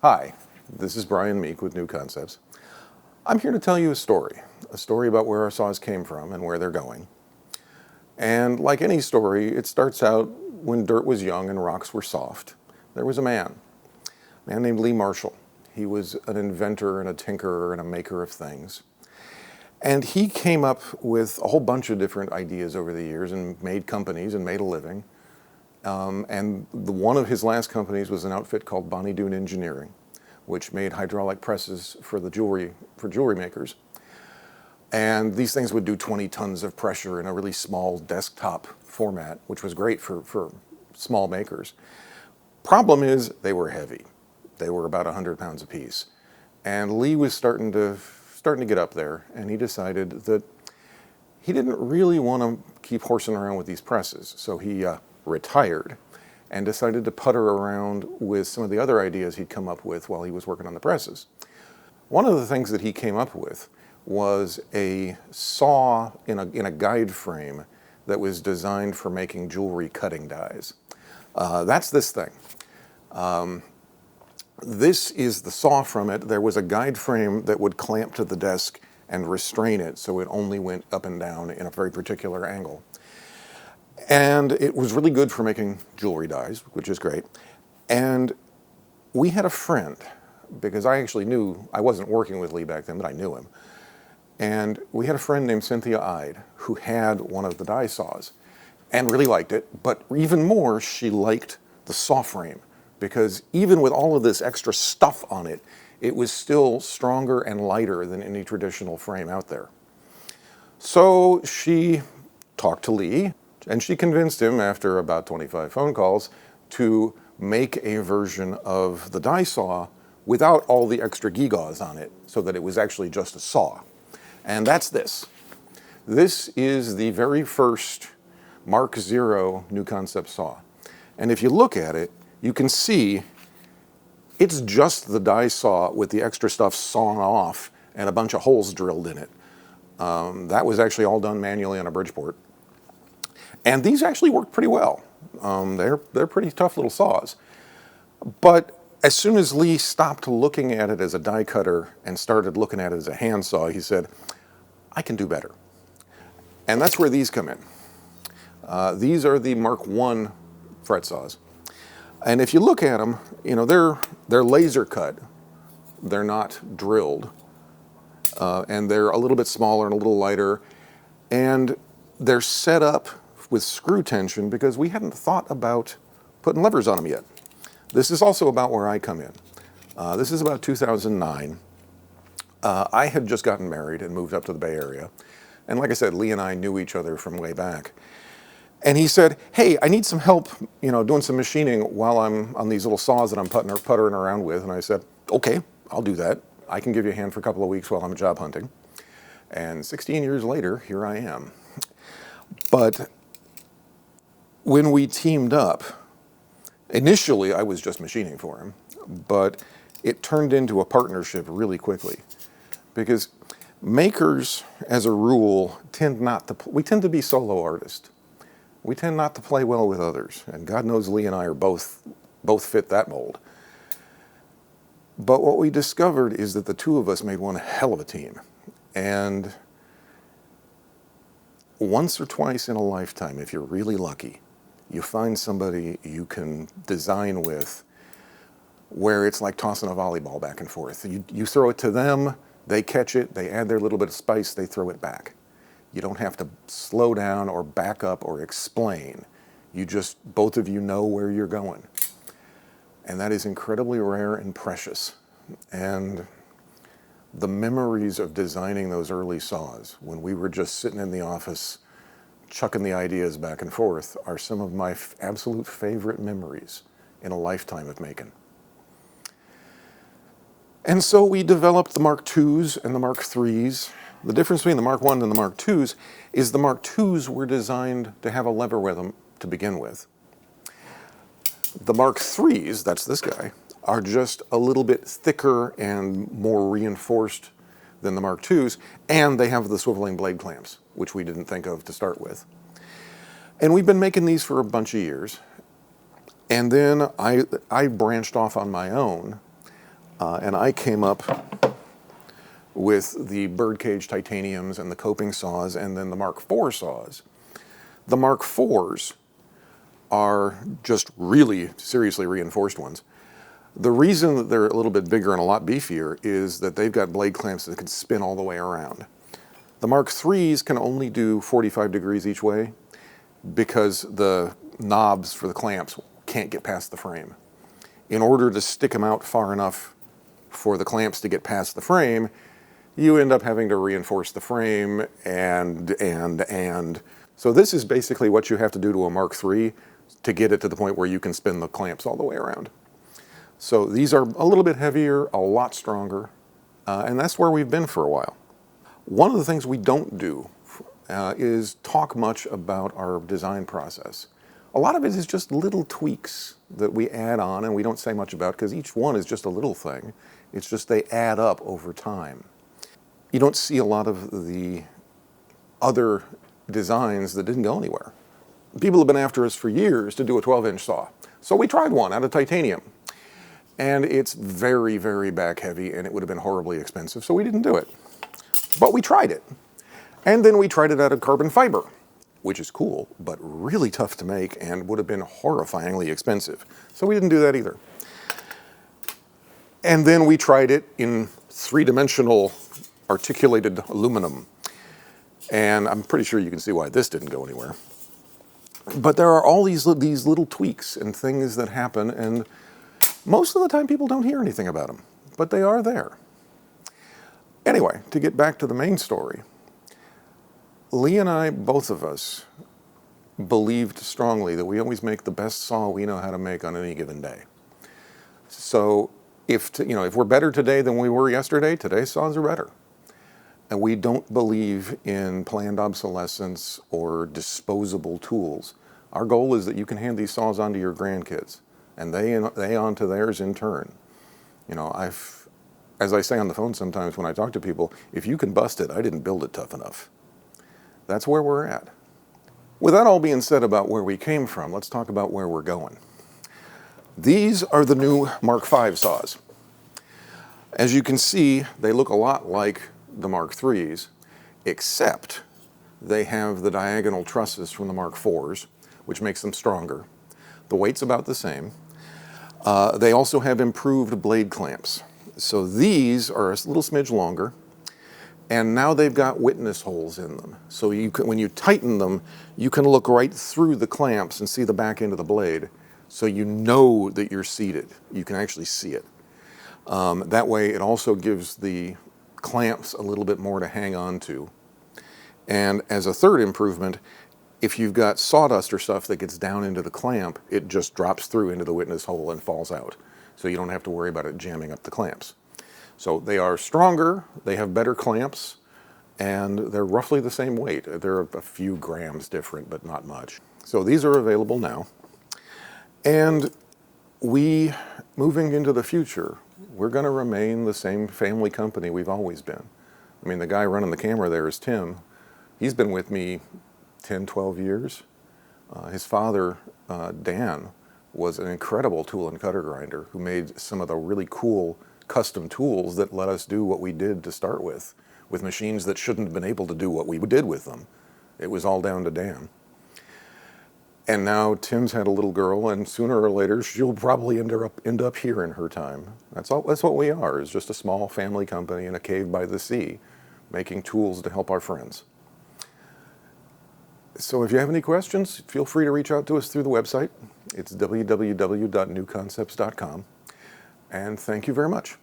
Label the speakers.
Speaker 1: Hi, this is Brian Meek with New Concepts. I'm here to tell you a story about where our saws came from and where they're going. And like any story, it starts out when dirt was young and rocks were soft. There was a man named Lee Marshall. He was an inventor and a tinkerer and a maker of things. And he came up with a whole bunch of different ideas over the years and made companies and made a living. One of his last companies was an outfit called Bonnie Doon Engineering, which made hydraulic presses for jewelry makers. And these things would do 20 tons of pressure in a really small desktop format, which was great for small makers. Problem is, they were heavy. They were about 100 pounds apiece. And Lee was starting to get up there, and he decided that he didn't really want to keep horsing around with these presses. So he retired and decided to putter around with some of the other ideas he'd come up with while he was working on the presses. One of the things that he came up with was a saw in a guide frame that was designed for making jewelry cutting dies. That's this thing. This is the saw from it. There was a guide frame that would clamp to the desk and restrain it so it only went up and down in a very particular angle. And it was really good for making jewelry dies, which is great. And we had a friend, because I wasn't working with Lee back then, but I knew him. And we had a friend named Cynthia Ide who had one of the die saws and really liked it, but even more, she liked the saw frame, because even with all of this extra stuff on it, it was still stronger and lighter than any traditional frame out there. So she talked to Lee, and she convinced him, after about 25 phone calls, to make a version of the die saw without all the extra gewgaws on it, so that it was actually just a saw. And that's this. This is the very first Mark 0 New Concept saw. And if you look at it, you can see it's just the die saw with the extra stuff sawn off and a bunch of holes drilled in it. That was actually all done manually on a Bridgeport. And these actually work pretty well. They're pretty tough little saws. But as soon as Lee stopped looking at it as a die cutter and started looking at it as a hand saw, he said, I can do better. And that's where these come in. These are the Mark 1 fret saws. And if you look at them, they're laser cut. They're not drilled. And they're a little bit smaller and a little lighter. And they're set up with screw tension because we hadn't thought about putting levers on them yet. This is also about where I come in. This is about 2009. I had just gotten married and moved up to the Bay Area. And like I said, Lee and I knew each other from way back. And he said, hey, I need some help, doing some machining while I'm on these little saws that I'm puttering around with. And I said, okay, I'll do that. I can give you a hand for a couple of weeks while I'm job hunting. And 16 years later, here I am. But when we teamed up, initially I was just machining for him, but it turned into a partnership really quickly, because makers, as a rule, tend to be solo artists. We tend not to play well with others, and God knows Lee and I are both fit that mold. But what we discovered is that the two of us made one hell of a team. And once or twice in a lifetime, if you're really lucky, you find somebody you can design with where it's like tossing a volleyball back and forth. You throw it to them, they catch it, they add their little bit of spice, they throw it back. You don't have to slow down or back up or explain. Both of you know where you're going. And that is incredibly rare and precious. And the memories of designing those early saws, when we were just sitting in the office chucking the ideas back and forth, are some of my absolute favorite memories in a lifetime of making. And so we developed the Mark IIs and the Mark IIIs. The difference between the Mark I and the Mark IIs is the Mark IIs were designed to have a lever with them to begin with. The Mark IIIs, that's this guy, are just a little bit thicker and more reinforced than the Mark IIs, and they have the swiveling blade clamps, which we didn't think of to start with. And we've been making these for a bunch of years. And then I branched off on my own And I came up with the birdcage titaniums and the coping saws and then the Mark IV saws. The Mark IVs are just really seriously reinforced ones. The reason that they're a little bit bigger and a lot beefier is that they've got blade clamps that can spin all the way around. The Mark IIIs can only do 45 degrees each way because the knobs for the clamps can't get past the frame. In order to stick them out far enough for the clamps to get past the frame, you end up having to reinforce the frame and. So this is basically what you have to do to a Mark III to get it to the point where you can spin the clamps all the way around. So these are a little bit heavier, a lot stronger, and that's where we've been for a while. One of the things we don't do is talk much about our design process. A lot of it is just little tweaks that we add on and we don't say much about because each one is just a little thing. It's just they add up over time. You don't see a lot of the other designs that didn't go anywhere. People have been after us for years to do a 12-inch saw. So we tried one out of titanium. And it's very, very back heavy and it would have been horribly expensive, so we didn't do it. But we tried it. And then we tried it out of carbon fiber, which is cool, but really tough to make and would have been horrifyingly expensive. So we didn't do that either. And then we tried it in three-dimensional articulated aluminum. And I'm pretty sure you can see why this didn't go anywhere. But there are all these little tweaks and things that happen, and most of the time people don't hear anything about them, but they are there. Anyway, to get back to the main story, Lee and I, both of us, believed strongly that we always make the best saw we know how to make on any given day. So if we're better today than we were yesterday, today's saws are better. And we don't believe in planned obsolescence or disposable tools. Our goal is that you can hand these saws on to your grandkids, and they on to theirs in turn. As I say on the phone sometimes when I talk to people, if you can bust it, I didn't build it tough enough. That's where we're at. With that all being said about where we came from, let's talk about where we're going. These are the new Mark V saws. As you can see, they look a lot like the Mark IIIs, except they have the diagonal trusses from the Mark IVs, which makes them stronger. The weight's about the same. They also have improved blade clamps. So these are a little smidge longer, and now they've got witness holes in them. So when you tighten them, you can look right through the clamps and see the back end of the blade, so you know that you're seated. You can actually see it. That way it also gives the clamps a little bit more to hang on to. And as a third improvement, if you've got sawdust or stuff that gets down into the clamp, it just drops through into the witness hole and falls out. So you don't have to worry about it jamming up the clamps. So they are stronger, they have better clamps, and they're roughly the same weight. They're a few grams different, but not much. So these are available now. And moving into the future, we're going to remain the same family company we've always been. I mean, the guy running the camera there is Tim. He's been with me 10, 12 years. His father, Dan, was an incredible tool and cutter grinder who made some of the really cool custom tools that let us do what we did to start with machines that shouldn't have been able to do what we did with them. It was all down to Dan. And now Tim's had a little girl, and sooner or later she'll probably end up here in her time. That's what we are, is just a small family company in a cave by the sea, making tools to help our friends. So if you have any questions, feel free to reach out to us through the website. It's www.newconcepts.com. And thank you very much.